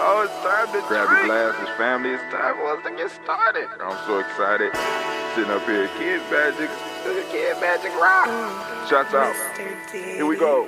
Oh, it's time to grab your glasses, family. It's time for us to get started. I'm so excited. Sitting up here, Kid Magic Rock. Shots out. Here we go.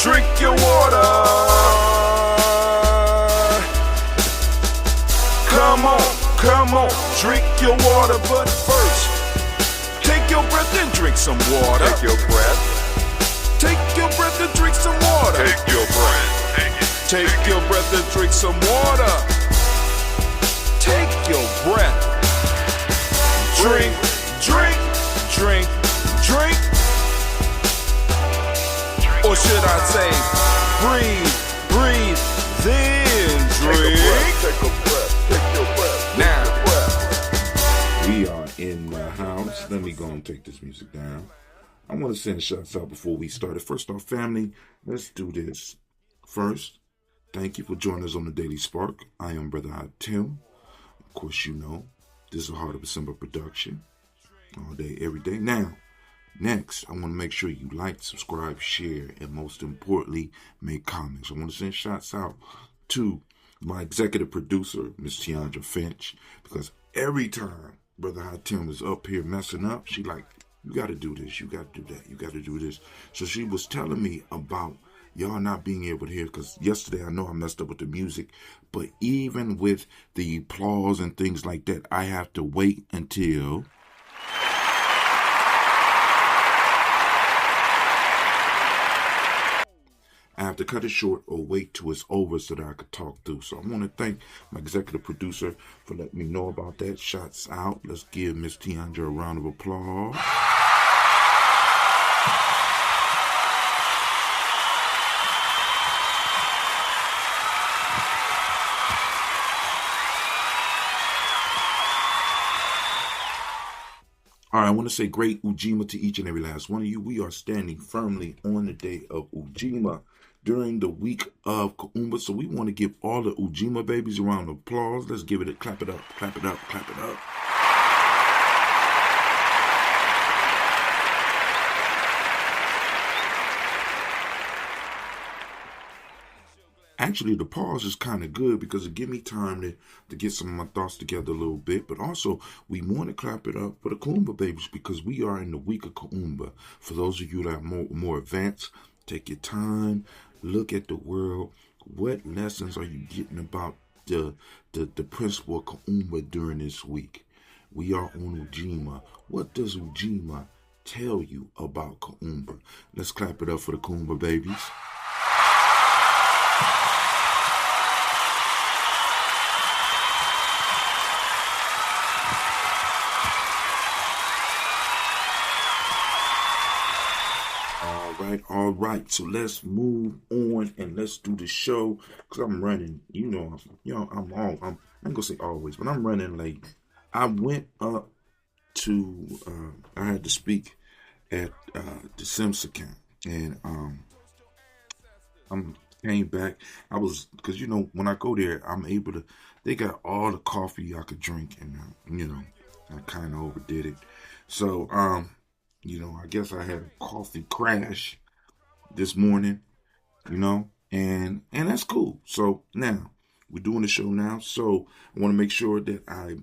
Drink your water. Come on, drink your water, but first, take your breath and drink some water. Take your breath. Take your breath and drink some water. Take your breath. Take your breath and drink some water. Take your breath. Drink. Or should I say, breathe, then drink. Take a breath. Take your breath. Now, we are in the house. Let me go and take this music down. I want to send shots out before we started. First off, family, let's do this. First, thank you for joining us on the Daily Spark. I am Brother Hot Tim. Of course, you know, this is a Heart of December production. All day, every day. Now, next, I want to make sure you like, subscribe, share, and most importantly, make comments. I want to send shots out to my executive producer, Miss Tiandra Finch, because every time Brother Hot Tim is up here messing up, she like, you got to do this, you got to do that, you got to do this. So she was telling me about y'all not being able to hear, because yesterday I know I messed up with the music, but even with the applause and things like that, I have to wait until I have to cut it short or wait till it's over so that I could talk through. So I want to thank my executive producer for letting me know about that. Shots out. Let's give Miss Tiandra a round of applause. All right, I want to say great Ujima to each and every last one of you. We are standing firmly on the day of Ujima during the week of Kuumba. So we want to give all the Ujima babies a round of applause. Let's give it a clap it up, clap it up, clap it up. Actually, the pause is kind of good because it gives me time to get some of my thoughts together a little bit. But also, we want to clap it up for the Kuumba babies because we are in the week of Kuumba. For those of you that are more advanced, take your time, look at the world. What lessons are you getting about the principle of Kuumba during this week? We are on Ujima. What does Ujima tell you about Kuumba? Let's clap it up for the Kuumba babies. All right. So let's move on and let's do the show because I'm running. I'm not gonna say always, but I'm running late. I went up to I had to speak at the Sims account, and I came back. I was because when I go there, I'm able to. They got all the coffee I could drink, and I kind of overdid it. So I guess I had a coffee crash this morning, and that's cool. So now we're doing the show now. So I want to make sure that I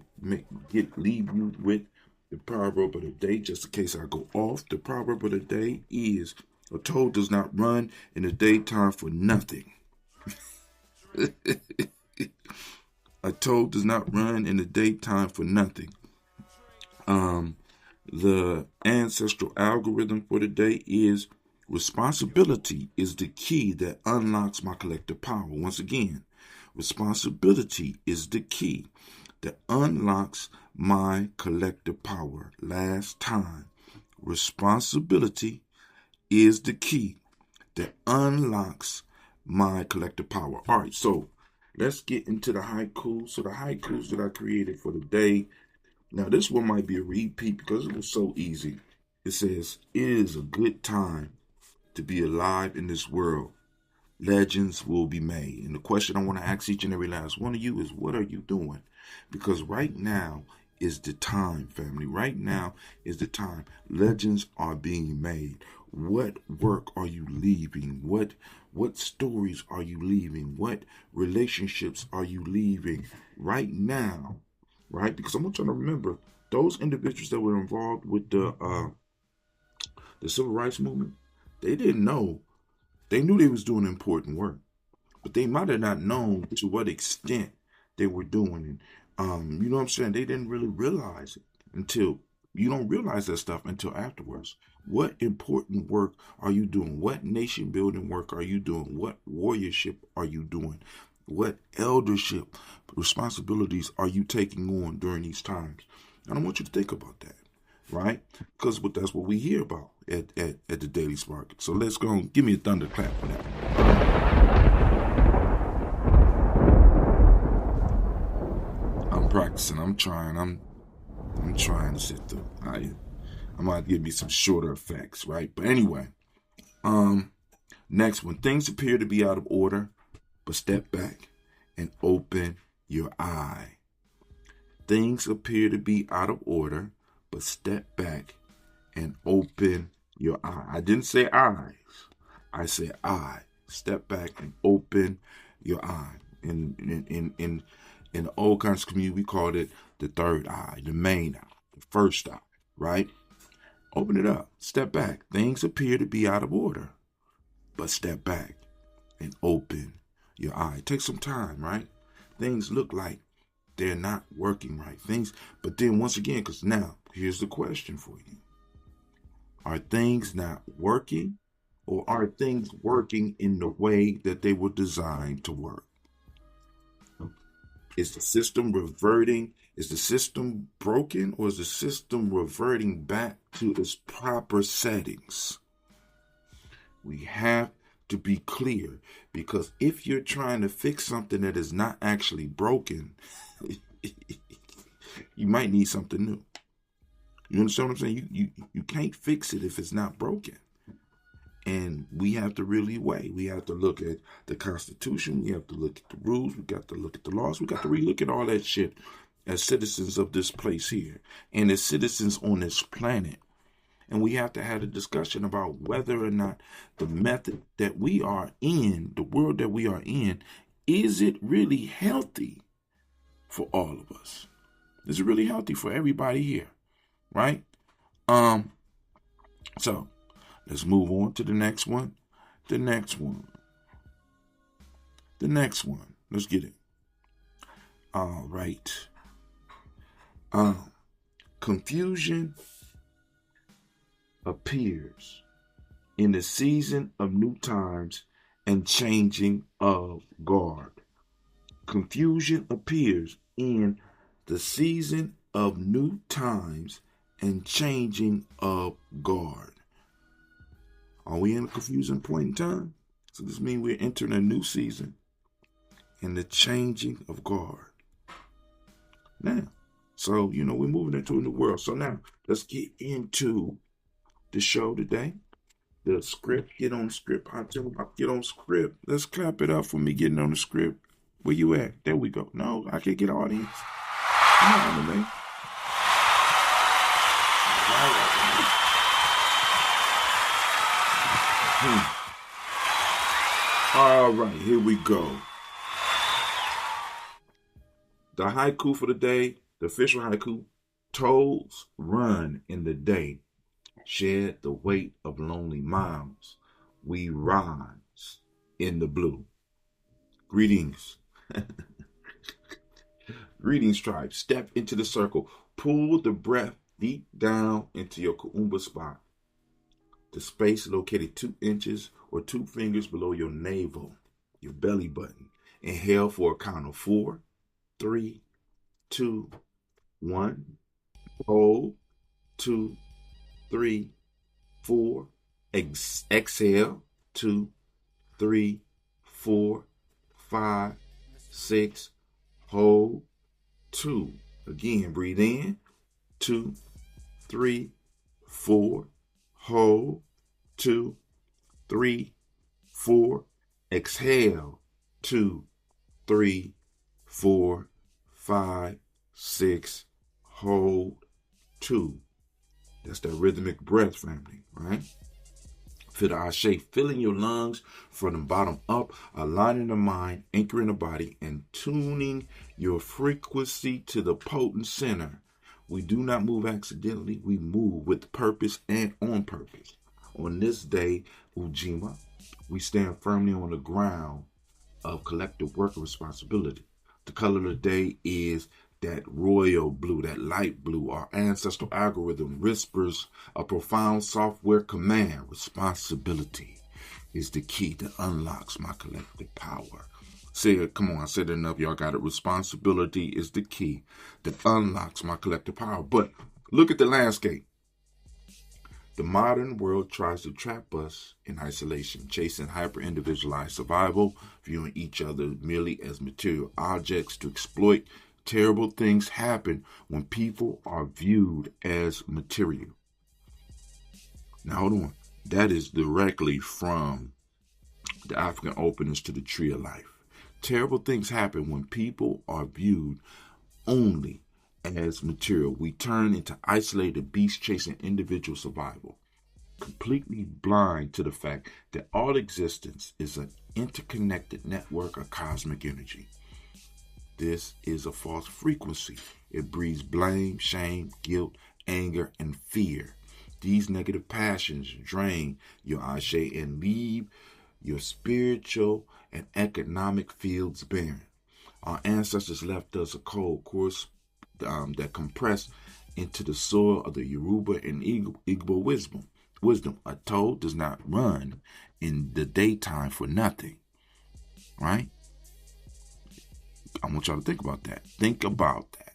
leave you with the proverb of the day, just in case I go off. The proverb of the day is: a toad does not run in the daytime for nothing. A toad does not run in the daytime for nothing. The ancestral algorithm for the day is: responsibility is the key that unlocks my collective power. Once again, responsibility is the key that unlocks my collective power. Last time, responsibility is the key that unlocks my collective power. All right, so let's get into the haikus. So the haikus that I created for the day. Now, this one might be a repeat because it was so easy. It says, "It is a good time to be alive in this world. Legends will be made." And the question I want to ask each and every last one of you is, what are you doing? Because right now is the time, family. Right now is the time. Legends are being made. What work are you leaving? What stories are you leaving? What relationships are you leaving right now? Right? Because I'm trying to remember those individuals that were involved with the civil rights movement. They didn't know. They knew they was doing important work, but they might have not known to what extent they were doing it. You know what I'm saying? They didn't really realize it until you don't realize that stuff until afterwards. What important work are you doing? What nation building work are you doing? What warriorship are you doing? What eldership responsibilities are you taking on during these times? And I want you to think about that, right? Because that's what we hear about at the Daily Spark. So let's go and give me a thunderclap for that. I'm practicing. I'm trying. I'm trying to sit through. I might give you some shorter effects, right? But anyway, next one. Things appear to be out of order, but step back and open your eye. Things appear to be out of order, but step back and open your eye. I didn't say eyes. I said eye. Step back and open your eye. In the old conscious community, we called it the third eye, the main eye, the first eye, right? Open it up. Step back. Things appear to be out of order, but step back and open your eye. Take some time, right? Things look like they're not working right. But then once again, because now, here's the question for you. Are things not working, or are things working in the way that they were designed to work? Is the system reverting? Is the system broken, or is the system reverting back to its proper settings? We have to be clear, because if you're trying to fix something that is not actually broken, you might need something new. You understand what I'm saying? You can't fix it if it's not broken. And we have to really weigh. We have to look at the Constitution. We have to look at the rules. We got to look at the laws. We got to relook at all that shit as citizens of this place here and as citizens on this planet. And we have to have a discussion about whether or not the method that we are in, the world that we are in, is it really healthy for all of us? Is it really healthy for everybody here? Right? So let's move on to the next one. The next one. Let's get it. All right. Confusion appears in the season of new times and changing of guard. Confusion appears in the season of new times and changing of guard. Are we in a confusing point in time? So this means we're entering a new season and the changing of guard. Now, so, we're moving into a new world. So now, let's get into the show today. The script, get on script. I tell you, get on script. Let's clap it up for me getting on the script. Where you at? There we go. No, I can't get an audience. Come on, man. All right, here we go. The haiku for the day, the official haiku: toes run in the day, shed the weight of lonely miles, we rise in the blue. Greetings. Greetings, tribe. Step into the circle. Pull the breath deep down into your kuumba spot. The space located 2 inches or 2 fingers below your navel, your belly button. Inhale for a count of 4, 3, 2, 1. Hold. 2, 3, 4. Exhale. 2, 3, 4, 5, 6. Hold. 2. Again, breathe in. 2, 3, 4. Hold. 2, 3, 4. Exhale. 2, 3, 4, 5, 6. hold, 2. That's that rhythmic breath, family, right? Feel the Ashe, filling your lungs from the bottom up, aligning the mind, anchoring the body, and tuning your frequency to the potent center. We do not move accidentally. We move with purpose and on purpose. On this day, Ujima, we stand firmly on the ground of collective work and responsibility. The color of the day is that royal blue, that light blue. Our ancestral algorithm whispers a profound software command. Responsibility is the key that unlocks my collective power. Say it, come on, I said it enough. Y'all got it. Responsibility is the key that unlocks my collective power. But look at the landscape. The modern world tries to trap us in isolation, chasing hyper-individualized survival, viewing each other merely as material objects to exploit. Terrible things happen when people are viewed as material. Now, hold on. That is directly from the African openings to the Tree of Life. Terrible things happen when people are viewed only as material. We turn into isolated beasts chasing individual survival, completely blind to the fact that all existence is an interconnected network of cosmic energy. This is a false frequency. It breeds blame, shame, guilt, anger, and fear. These negative passions drain your Ashe and leave your spiritual and economic fields barren. Our ancestors left us a cold course that compressed into the soil of the Yoruba and Igbo wisdom. A toad does not run in the daytime for nothing, right? I want y'all to think about that. Think about that.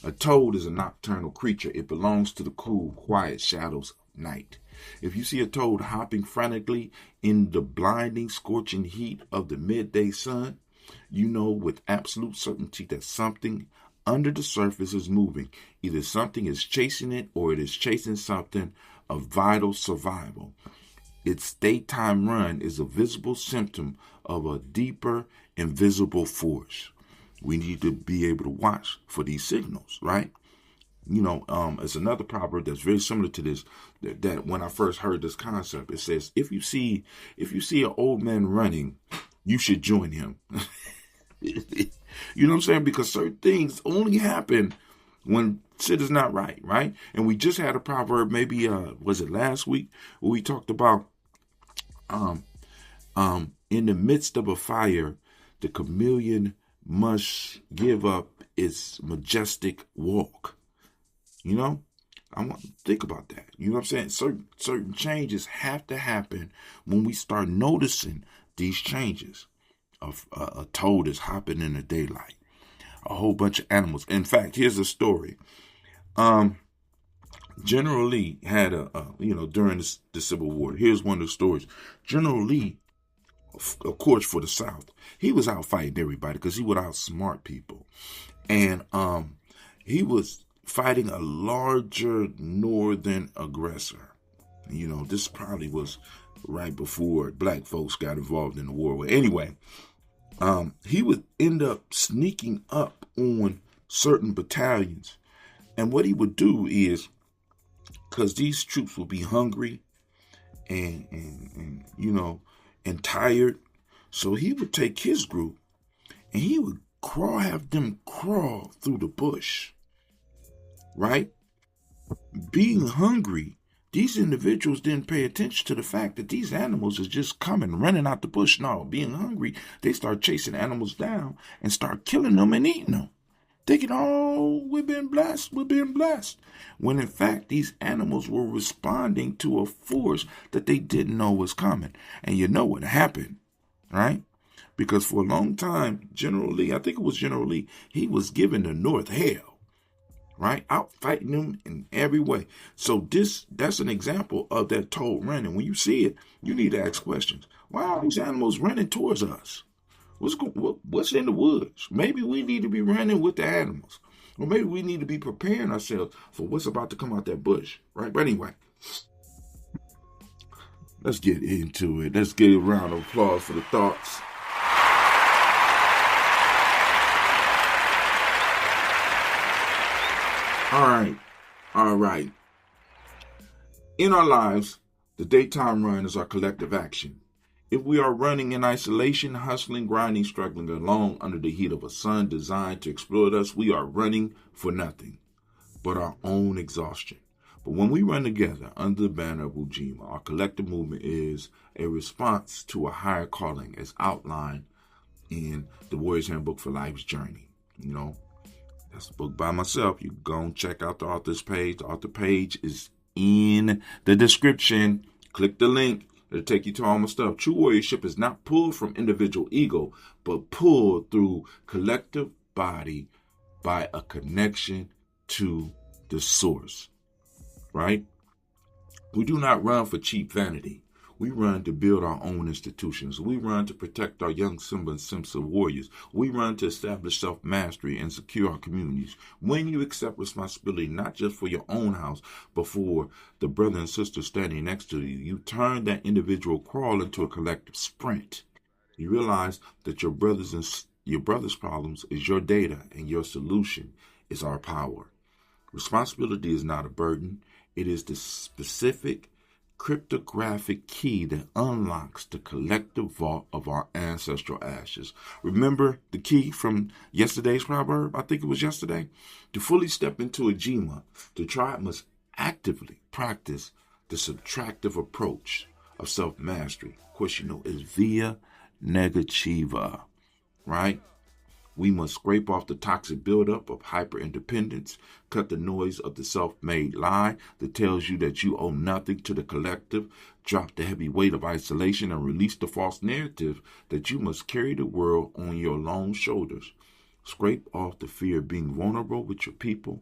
A toad is a nocturnal creature. It belongs to the cool, quiet shadows of night. If you see a toad hopping frantically in the blinding, scorching heat of the midday sun, you know with absolute certainty that something under the surface is moving. Either something is chasing it or it is chasing something of vital survival. Its daytime run is a visible symptom of a deeper, invisible force. We need to be able to watch for these signals, right? You know, it's another proverb that's very similar to this, that when I first heard this concept, it says, if you see an old man running, you should join him. You know what I'm saying? Because certain things only happen when shit is not right, right? And we just had a proverb, maybe, was it last week, where we talked about, in the midst of a fire, the chameleon must give up its majestic walk. You know, I want to think about that. You know what I'm saying? Certain changes have to happen when we start noticing these changes. A toad is hopping in the daylight. A whole bunch of animals. In fact, here's a story. General Lee had during the Civil War. Here's one of the stories. General Lee, of course, for the South, he was out fighting everybody because he would outsmart people. And he was fighting a larger northern aggressor. You know, this probably was right before black folks got involved in the war. Anyway, he would end up sneaking up on certain battalions. And what he would do is, because these troops would be hungry and tired, so he would take his group and he would have them crawl through the bush, right? Being hungry, these individuals didn't pay attention to the fact that these animals is just coming, running out the bush. No, being hungry, they start chasing animals down and start killing them and eating them. Thinking, oh, we've been blessed. When in fact, these animals were responding to a force that they didn't know was coming. And you know what happened, right? Because for a long time, General Lee, I think it was General Lee, he was giving the North hell, right? Out fighting them in every way. So that's an example of that toad running. When you see it, you need to ask questions. Why are these animals running towards us? What's in the woods? Maybe we need to be running with the animals. Or maybe we need to be preparing ourselves for what's about to come out that bush, right? But anyway, let's get into it. Let's get a round of applause for the thoughts. All right. In our lives, the daytime run is our collective action. If we are running in isolation, hustling, grinding, struggling alone under the heat of a sun designed to exploit us, we are running for nothing but our own exhaustion. But when we run together under the banner of Ujima, our collective movement is a response to a higher calling as outlined in the Warrior's Handbook for Life's Journey. That's a book by myself. You can go and check out the author's page. The author page is in the description. Click the link. It'll take you to all my stuff. True warriorship is not pulled from individual ego, but pulled through collective body by a connection to the source. Right? We do not run for cheap vanity. We run to build our own institutions. We run to protect our young Simba and Simpson warriors. We run to establish self-mastery and secure our communities. When you accept responsibility, not just for your own house, but for the brother and sister standing next to you, you turn that individual crawl into a collective sprint. You realize that your brother's problems is your data and your solution is our power. Responsibility is not a burden. It is the specific cryptographic key that unlocks the collective vault of our ancestral ashes. Remember the key from yesterday's proverb? I think it was yesterday. To fully step into Ujima, the tribe must actively practice the subtractive approach of self-mastery. Of course, is via negativa, right? We must scrape off the toxic buildup of hyper-independence, cut the noise of the self-made lie that tells you that you owe nothing to the collective, drop the heavy weight of isolation, and release the false narrative that you must carry the world on your lone shoulders. Scrape off the fear of being vulnerable with your people.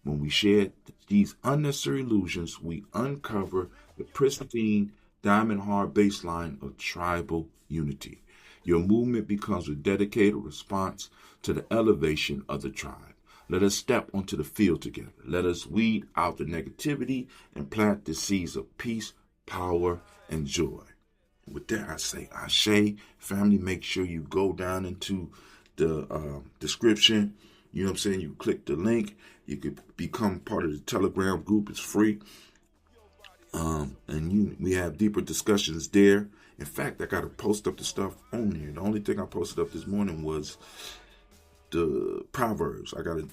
When we shed these unnecessary illusions, we uncover the pristine, diamond-hard baseline of tribal unity. Your movement becomes a dedicated response to the elevation of the tribe. Let us step onto the field together. Let us weed out the negativity and plant the seeds of peace, power, and joy. With that, I say, Ashe. Family, make sure you go down into the description. You know what I'm saying? You click the link. You could become part of the Telegram group. It's free. We have deeper discussions there. In fact, I got to post up the stuff on here. The only thing I posted up this morning was the Proverbs. I got to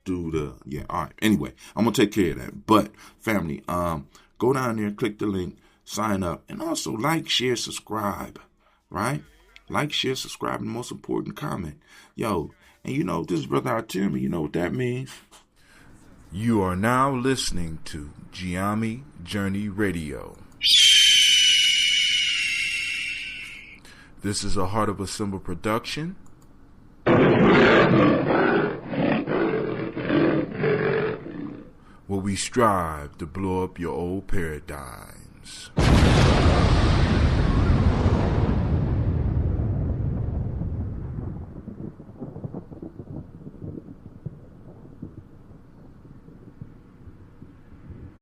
do all right. Anyway, I'm going to take care of that. But family, go down there, click the link, sign up, and also like, share, subscribe, right? Like, share, subscribe, and most important, comment. Yo, and this is Brother Artemi. You know what that means? You are now listening to Nyame Journey Radio. This is a Heart of a Symbol production. Where we strive to blow up your old paradigms.